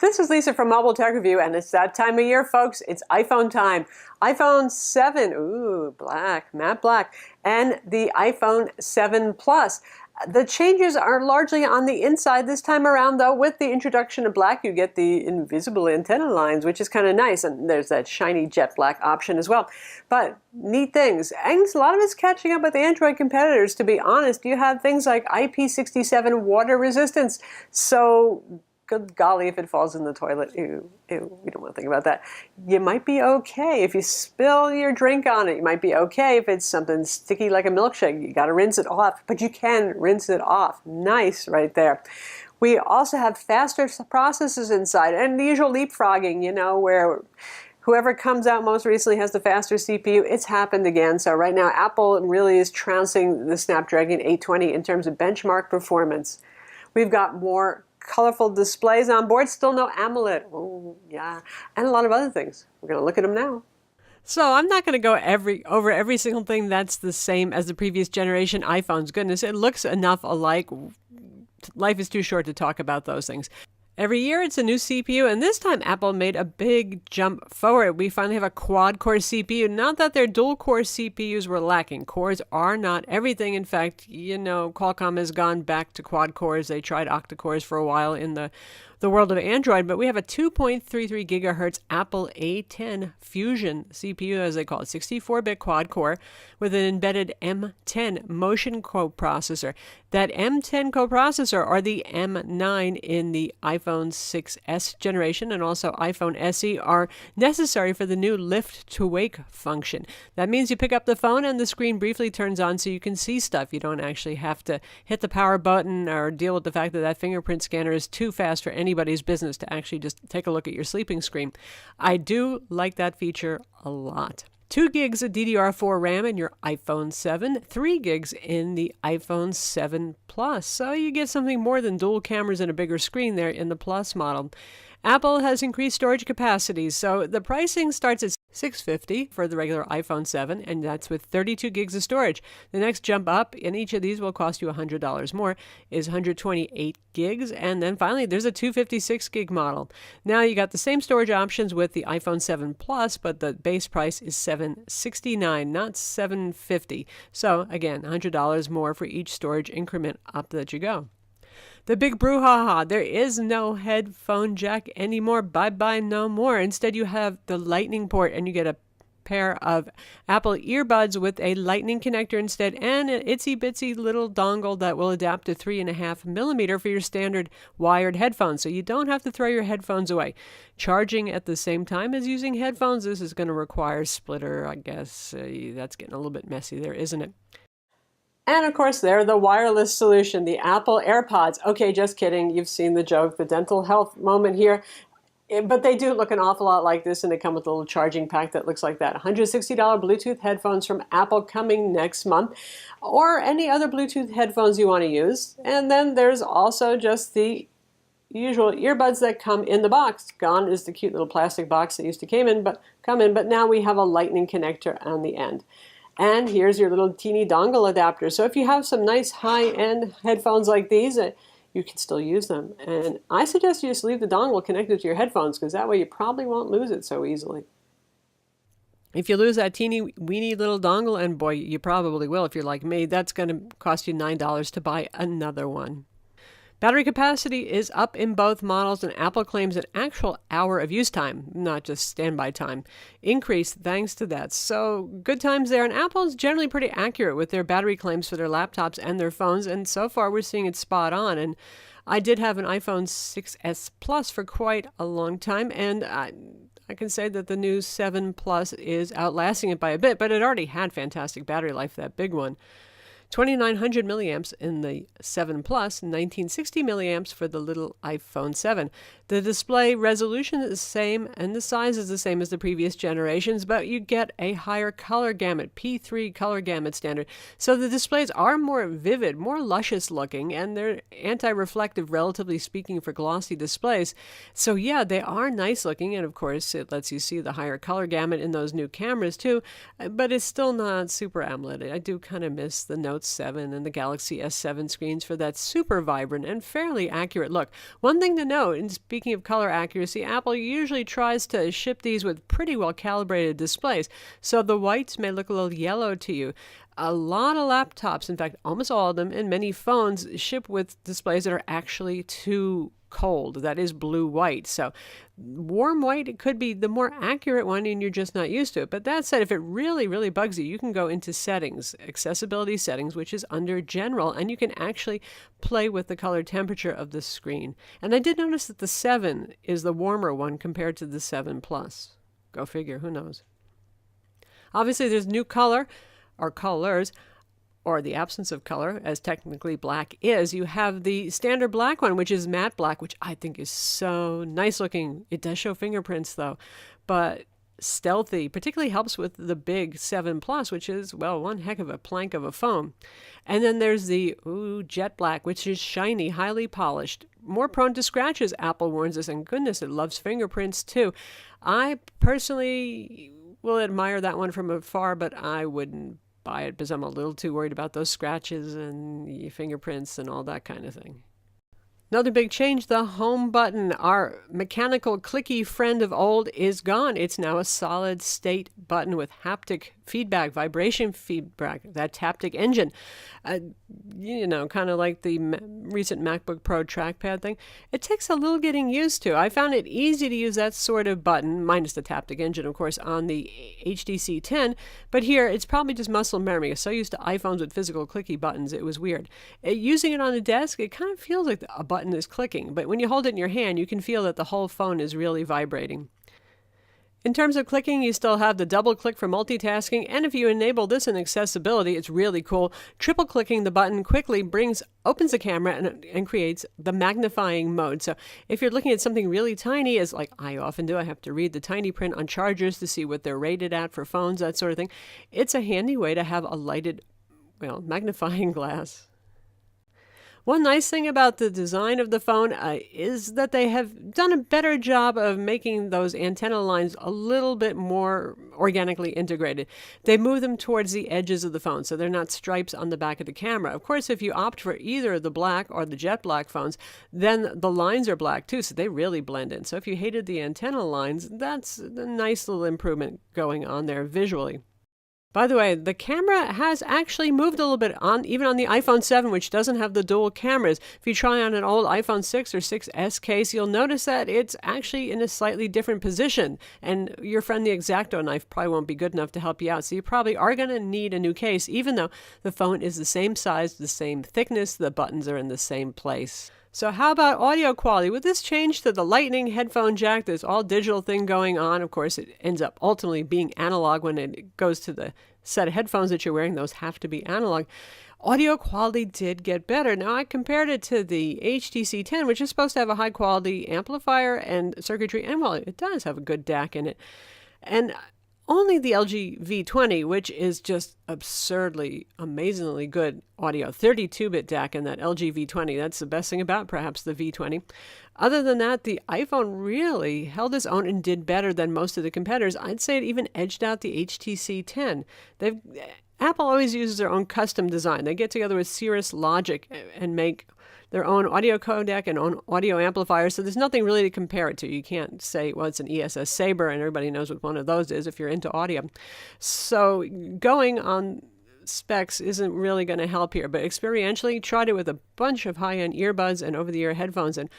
This is Lisa from Mobile Tech Review, and it's that time of year, folks. It's iPhone time. iPhone 7, ooh, black, matte black, and the iPhone 7 Plus. The changes are largely on the inside this time around, though. With the introduction of black, you get the invisible antenna lines, which is kind of nice, and there's that shiny jet black option as well. But neat things, and a lot of it's catching up with Android competitors, to be honest. You have things like IP67 water resistance, so good golly, if it falls in the toilet, ew, ew, we don't want to think about that. You might be okay if you spill your drink on it. You might be okay if it's something sticky like a milkshake. You got to rinse it off, but you can rinse it off. Nice right there. We also have faster processors inside, and the usual leapfrogging, you know, where whoever comes out most recently has the faster CPU. It's happened again. So right now, Apple really is trouncing the Snapdragon 820 in terms of benchmark performance. We've got more colorful displays on board, still no AMOLED. Oh, yeah. And a lot of other things. We're going to look at them now. So I'm not going to go over every single thing that's the same as the previous generation iPhones. Goodness, it looks enough alike. Life is too short to talk about those things. Every year it's a new CPU, and this time Apple made a big jump forward. We finally have a quad-core CPU. Not that their dual-core CPUs were lacking. Cores are not everything. In fact, you know, Qualcomm has gone back to quad cores. They tried octa-cores for a while in the world of Android, but we have a 2.33 gigahertz Apple A10 Fusion CPU, as they call it, 64-bit quad-core with an embedded M10 motion coprocessor. That M10 coprocessor, or the M9 in the iPhone 6s generation and also iPhone SE, are necessary for the new lift to wake function. That means you pick up the phone and the screen briefly turns on so you can see stuff. You don't actually have to hit the power button or deal with the fact that that fingerprint scanner is too fast for anybody's business to actually just take a look at your sleeping screen. I do like that feature a lot. 2 gigs of DDR4 RAM in your iPhone 7, 3 gigs in the iPhone 7 Plus. So you get something more than dual cameras and a bigger screen there in the Plus model. Apple has increased storage capacities, so the pricing starts at $650 for the regular iPhone 7, and that's with 32 gigs of storage. The next jump up, and each of these will cost you $100 more, is 128 gigs, and then finally there's a 256 gig model. Now you got the same storage options with the iPhone 7 Plus, but the base price is $769, not $750. So again, $100 more for each storage increment up that you go. The big brouhaha, there is no headphone jack anymore. Bye-bye, no more. Instead, you have the Lightning port, and you get a pair of Apple earbuds with a Lightning connector instead, and an itsy-bitsy little dongle that will adapt to 3.5 millimeter for your standard wired headphones, so you don't have to throw your headphones away. Charging at the same time as using headphones, this is going to require splitter, I guess. That's getting a little bit messy there, isn't it? And of course, they're the wireless solution, the Apple AirPods. Okay, just kidding. You've seen the joke, the dental health moment here. But they do look an awful lot like this, and they come with a little charging pack that looks like that. $160 Bluetooth headphones from Apple coming next month, or any other Bluetooth headphones you want to use. And then there's also just the usual earbuds that come in the box. Gone is the cute little plastic box that used to come in, but now we have a Lightning connector on the end. And here's your little teeny dongle adapter. So if you have some nice high-end headphones like these, you can still use them. And I suggest you just leave the dongle connected to your headphones, because that way you probably won't lose it so easily. If you lose that teeny weeny little dongle, and boy, you probably will if you're like me, that's going to cost you $9 to buy another one. Battery capacity is up in both models, and Apple claims an actual hour of use time, not just standby time, increased thanks to that. So good times there, and Apple's generally pretty accurate with their battery claims for their laptops and their phones, and so far we're seeing it spot on. And I did have an iPhone 6s Plus for quite a long time, and I can say that the new 7 Plus is outlasting it by a bit, but it already had fantastic battery life, that big one. 2,900 milliamps in the 7 Plus, 1960 milliamps for the little iPhone 7. The display resolution is the same, and the size is the same as the previous generations, but you get a higher color gamut, P3 color gamut standard. So the displays are more vivid, more luscious looking, and they're anti-reflective, relatively speaking, for glossy displays. So yeah, they are nice looking, and of course it lets you see the higher color gamut in those new cameras too, but it's still not super AMOLED. I do kind of miss the notes Note 7 and the Galaxy S7 screens for that super vibrant and fairly accurate look. One thing to note, and speaking of color accuracy, Apple usually tries to ship these with pretty well calibrated displays, so the whites may look a little yellow to you. A lot of laptops, in fact, almost all of them, and many phones ship with displays that are actually too cold. That is blue-white. So warm white, it could be the more accurate one and you're just not used to it. But that said, if it really, really bugs you, you can go into settings, accessibility settings, which is under general, and you can actually play with the color temperature of the screen. And I did notice that the 7 is the warmer one compared to the 7 Plus. Go figure, who knows? Obviously, there's new color, or colors, or the absence of color, as technically black is. You have the standard black one, which is matte black, which I think is so nice looking. It does show fingerprints though, but stealthy, particularly helps with the big 7 Plus, which is, well, one heck of a plank of a phone. And then there's the jet black, which is shiny, highly polished, more prone to scratches, Apple warns us, and goodness, it loves fingerprints too. I personally will admire that one from afar, but I wouldn't buy it because I'm a little too worried about those scratches and fingerprints and all that kind of thing. Another big change, the home button, our mechanical clicky friend of old, is gone. It's now a solid state button with haptic feedback, vibration feedback, that haptic engine. Kind of like the recent MacBook Pro trackpad thing. It takes a little getting used to. I found it easy to use that sort of button, minus the haptic engine, of course, on the HTC 10. But here, it's probably just muscle memory. I'm so used to iPhones with physical clicky buttons, it was weird. Using it on the desk, it kind of feels like a button is clicking. But when you hold it in your hand, you can feel that the whole phone is really vibrating. In terms of clicking, you still have the double click for multitasking, and if you enable this in accessibility, it's really cool. Triple clicking the button quickly opens the camera and creates the magnifying mode. So if you're looking at something really tiny, as like I often do, I have to read the tiny print on chargers to see what they're rated at for phones, that sort of thing. It's a handy way to have a lighted, magnifying glass. One nice thing about the design of the phone is that they have done a better job of making those antenna lines a little bit more organically integrated. They move them towards the edges of the phone, so they're not stripes on the back of the camera. Of course, if you opt for either the black or the jet black phones, then the lines are black too, so they really blend in. So if you hated the antenna lines, that's a nice little improvement going on there visually. By the way, the camera has actually moved a little bit even on the iPhone 7, which doesn't have the dual cameras. If you try on an old iPhone 6 or 6S case, you'll notice that it's actually in a slightly different position. And your friend, the X-Acto knife, probably won't be good enough to help you out. So you probably are going to need a new case, even though the phone is the same size, the same thickness, the buttons are in the same place. So how about audio quality? With this change to the Lightning headphone jack, this all digital thing going on. Of course, it ends up ultimately being analog when it goes to the set of headphones that you're wearing. Those have to be analog. Audio quality did get better. Now, I compared it to the HTC 10, which is supposed to have a high-quality amplifier and circuitry, and well, it does have a good DAC in it. And only the LG V20, which is just absurdly, amazingly good audio. 32-bit DAC in that LG V20. That's the best thing about perhaps the V20. Other than that, the iPhone really held its own and did better than most of the competitors. I'd say it even edged out the HTC 10. Apple always uses their own custom design. They get together with Cirrus Logic and make their own audio codec and own audio amplifier, so there's nothing really to compare it to. You can't say, well, it's an ESS Sabre, and everybody knows what one of those is if you're into audio. So going on specs isn't really going to help here, but experientially, tried it with a bunch of high-end earbuds and over-the-ear headphones, and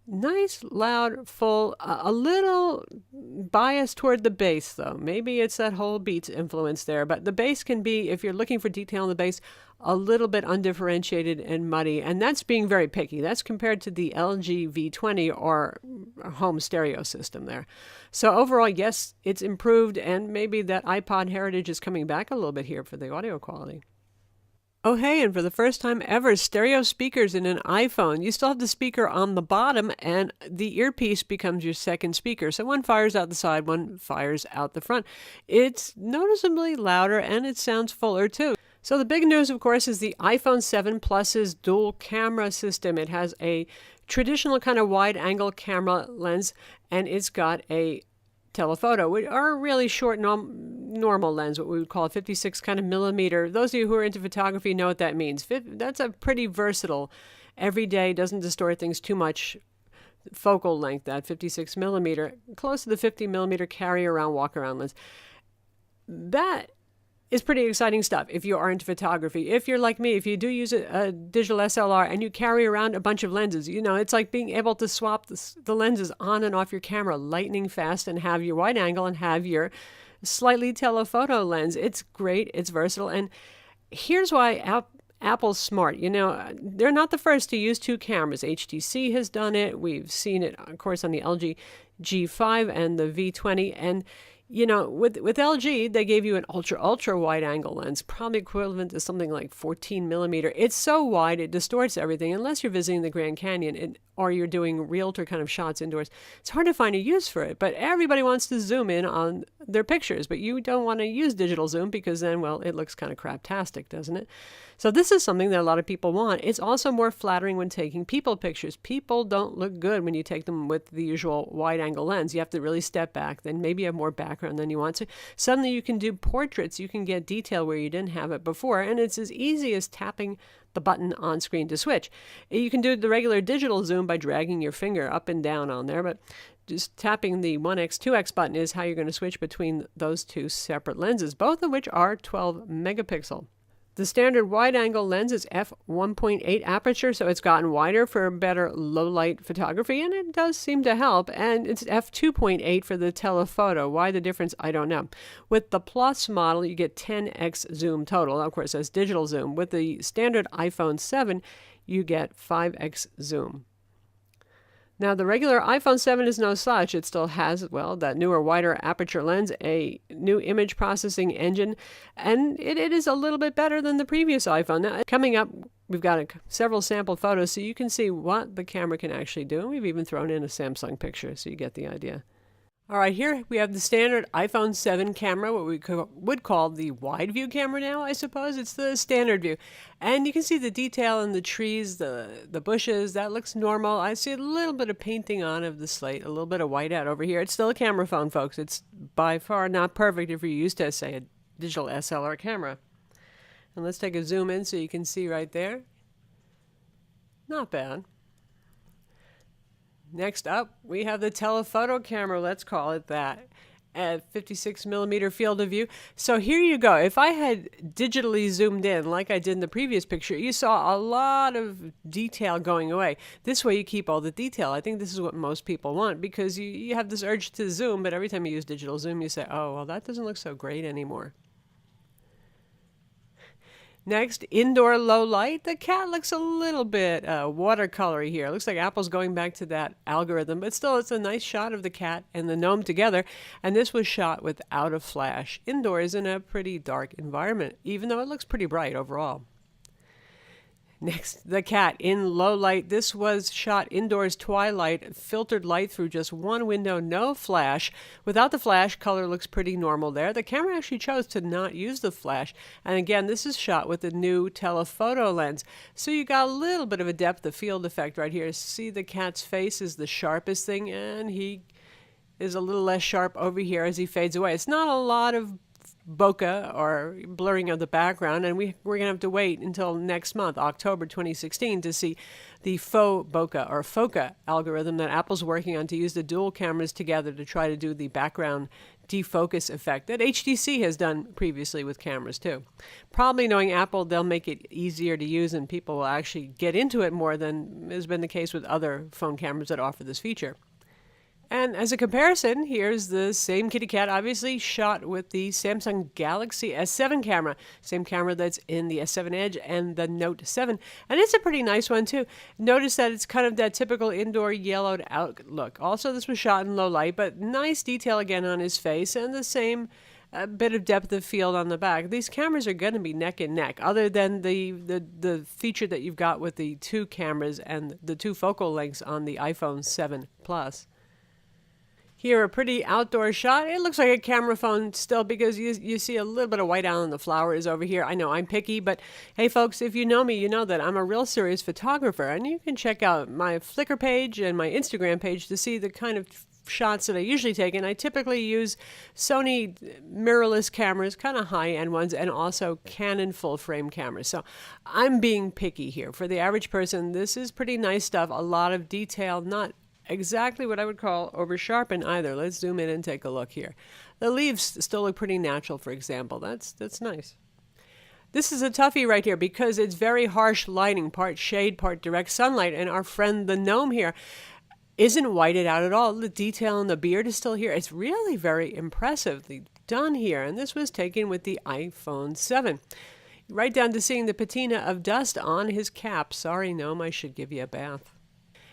nice, loud, full, a little biased toward the bass, though. Maybe it's that whole Beats influence there, but the bass can be, if you're looking for detail in the bass, a little bit undifferentiated and muddy, and that's being very picky. That's compared to the LG V20 or home stereo system there. So overall, yes, it's improved, and maybe that iPod heritage is coming back a little bit here for the audio quality. Oh, hey, and for the first time ever, stereo speakers in an iPhone. You still have the speaker on the bottom, and the earpiece becomes your second speaker. So one fires out the side, one fires out the front. It's noticeably louder, and it sounds fuller, too. So the big news, of course, is the iPhone 7 Plus's dual camera system. It has a traditional kind of wide-angle camera lens, and it's got a telephoto, or a really short normal lens, what we would call a 56 kind of millimeter. Those of you who are into photography know what that means. That's a pretty versatile, everyday, doesn't distort things too much focal length, that 56 millimeter, close to the 50 millimeter carry around, walk around lens. That is pretty exciting stuff if you are into photography. If you're like me, if you do use a digital SLR and you carry around a bunch of lenses, it's like being able to swap the lenses on and off your camera lightning fast and have your wide angle and have your slightly telephoto lens. It's great. It's versatile. And here's why Apple's smart. They're not the first to use two cameras. HTC has done it. We've seen it, of course, on the LG G5 and the V20. And with LG, they gave you an ultra wide angle lens, probably equivalent to something like 14 millimeter. It's so wide, it distorts everything. Unless you're visiting the Grand Canyon or you're doing realtor kind of shots indoors, it's hard to find a use for it. But everybody wants to zoom in on their pictures, but you don't want to use digital zoom because then, well, it looks kind of craptastic, doesn't it? So this is something that a lot of people want. It's also more flattering when taking people pictures. People don't look good when you take them with the usual wide angle lens. You have to really step back, then maybe have more background than you want to. Suddenly you can do portraits. You can get detail where you didn't have it before, and it's as easy as tapping the button on screen to switch. You can do the regular digital zoom by dragging your finger up and down on there, but just tapping the 1x, 2x button is how you're going to switch between those two separate lenses, both of which are 12 megapixel. The standard wide-angle lens is f1.8 aperture, so it's gotten wider for better low-light photography, and it does seem to help. And it's f2.8 for the telephoto. Why the difference, I don't know. With the Plus model, you get 10x zoom total. Of course, that's digital zoom. With the standard iPhone 7, you get 5x zoom. Now, the regular iPhone 7 is no such. It still has, well, that newer, wider aperture lens, a new image processing engine, and it is a little bit better than the previous iPhone. Now, coming up, we've got several sample photos so you can see what the camera can actually do. And we've even thrown in a Samsung picture so you get the idea. All right, here we have the standard iPhone 7 camera, what we would call the wide view camera now, I suppose. It's the standard view. And you can see the detail in the trees, the bushes. That looks normal. I see a little bit of painting on of the slate, a little bit of whiteout over here. It's still a camera phone, folks. It's by far not perfect if you're used to, say, a digital SLR camera. And let's take a zoom in so you can see right there. Not bad. Next up, we have the telephoto camera, let's call it that, at 56 millimeter field of view. So here you go. If I had digitally zoomed in like I did in the previous picture, you saw a lot of detail going away. This way you keep all the detail. I think this is what most people want because you have this urge to zoom, but every time you use digital zoom, you say, oh, well, that doesn't look so great anymore. Next, indoor low light. The cat looks a little bit watercolory here. It looks like Apple's going back to that algorithm, but still it's a nice shot of the cat and the gnome together. And this was shot without a flash, indoors in a pretty dark environment, even though it looks pretty bright overall. Next, the cat in low light. This was shot indoors twilight, filtered light through just one window, no flash. Without the flash, color looks pretty normal there. The camera actually chose to not use the flash. And again, this is shot with the new telephoto lens. So you got a little bit of a depth of field effect right here. See, the cat's face is the sharpest thing, and he is a little less sharp over here as he fades away. It's not a lot of bokeh or blurring of the background, and we're going to have to wait until next month, October 2016, to see the faux bokeh or FOCA algorithm that Apple's working on to use the dual cameras together to try to do the background defocus effect that HTC has done previously with cameras too. Probably knowing Apple, they'll make it easier to use and people will actually get into it more than has been the case with other phone cameras that offer this feature. And as a comparison, here's the same kitty cat, obviously shot with the Samsung Galaxy S7 camera. Same camera that's in the S7 Edge and the Note 7. And it's a pretty nice one, too. Notice that it's kind of that typical indoor yellowed out look. Also, this was shot in low light, but nice detail again on his face and the same bit of depth of field on the back. These cameras are going to be neck and neck, other than the feature that you've got with the two cameras and the two focal lengths on the iPhone 7 Plus. Here, a pretty outdoor shot. It looks like a camera phone still because you see a little bit of white out on the flowers over here. I know I'm picky, but hey, folks, if you know me, you know that I'm a real serious photographer. And you can check out my Flickr page and my Instagram page to see the kind of shots that I usually take, and I typically use Sony mirrorless cameras, kind of high-end ones, and also Canon full-frame cameras. So I'm being picky here. For the average person, this is pretty nice stuff. A lot of detail, not exactly what I would call over-sharpened either. Let's zoom in and take a look here. The leaves still look pretty natural, for example. That's nice. This is a toughie right here because it's very harsh lighting, part shade, part direct sunlight, and our friend the gnome here isn't whited out at all. The detail in the beard is still here. It's really very impressively done here, and this was taken with the iPhone 7. Right down to seeing the patina of dust on his cap. Sorry, gnome, I should give you a bath.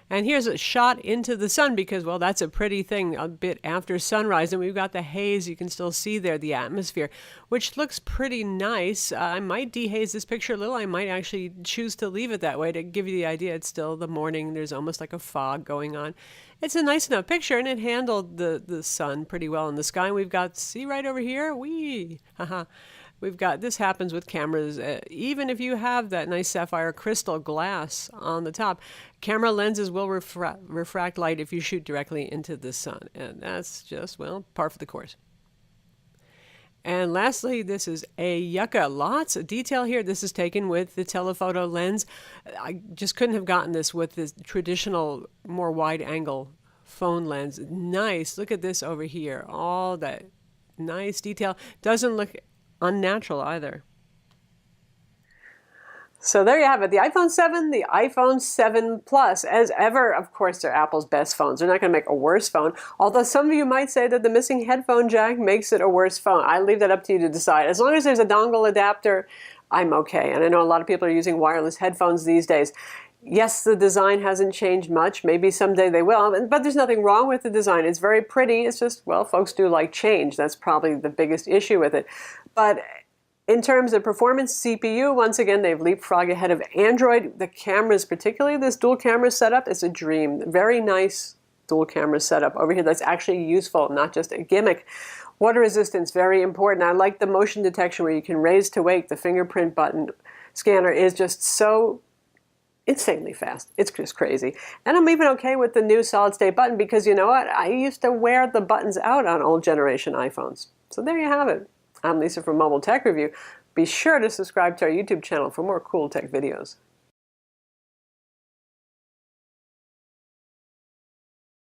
And here's a shot into the sun because, well, that's a pretty thing a bit after sunrise. And we've got the haze. You can still see there the atmosphere, which looks pretty nice. I might dehaze this picture a little. I might actually choose to leave it that way to give you the idea. It's still the morning. There's almost like a fog going on. It's a nice enough picture, and it handled the sun pretty well in the sky. And we've got, see right over here? Wee! Haha. We've got, this happens with cameras, even if you have that nice sapphire crystal glass on the top, camera lenses will refract light if you shoot directly into the sun. And that's just, well, par for the course. And lastly, this is a yucca. Lots of detail here. This is taken with the telephoto lens. I just couldn't have gotten this with this traditional, more wide angle phone lens. Nice. Look at this over here. All that nice detail. Doesn't look unnatural either. So there you have it, the iPhone 7, the iPhone 7 Plus. As ever, of course, they're Apple's best phones. They're not going to make a worse phone, although some of you might say that the missing headphone jack makes it a worse phone. I leave that up to you to decide. As long as there's a dongle adapter, I'm okay. And I know a lot of people are using wireless headphones these days. Yes, the design hasn't changed much. Maybe someday they will, but there's nothing wrong with the design. It's very pretty. It's just, well, folks do like change. That's probably the biggest issue with it. But in terms of performance, CPU, once again, they've leapfrogged ahead of Android. The cameras, particularly this dual camera setup, is a dream. Very nice dual camera setup over here that's actually useful, not just a gimmick. Water resistance, very important. I like the motion detection where you can raise to wake. The fingerprint button scanner is just so insanely fast. It's just crazy. And I'm even okay with the new solid state button because you know what? I used to wear the buttons out on old generation iPhones. So there you have it. I'm Lisa from Mobile Tech Review. Be sure to subscribe to our YouTube channel for more cool tech videos.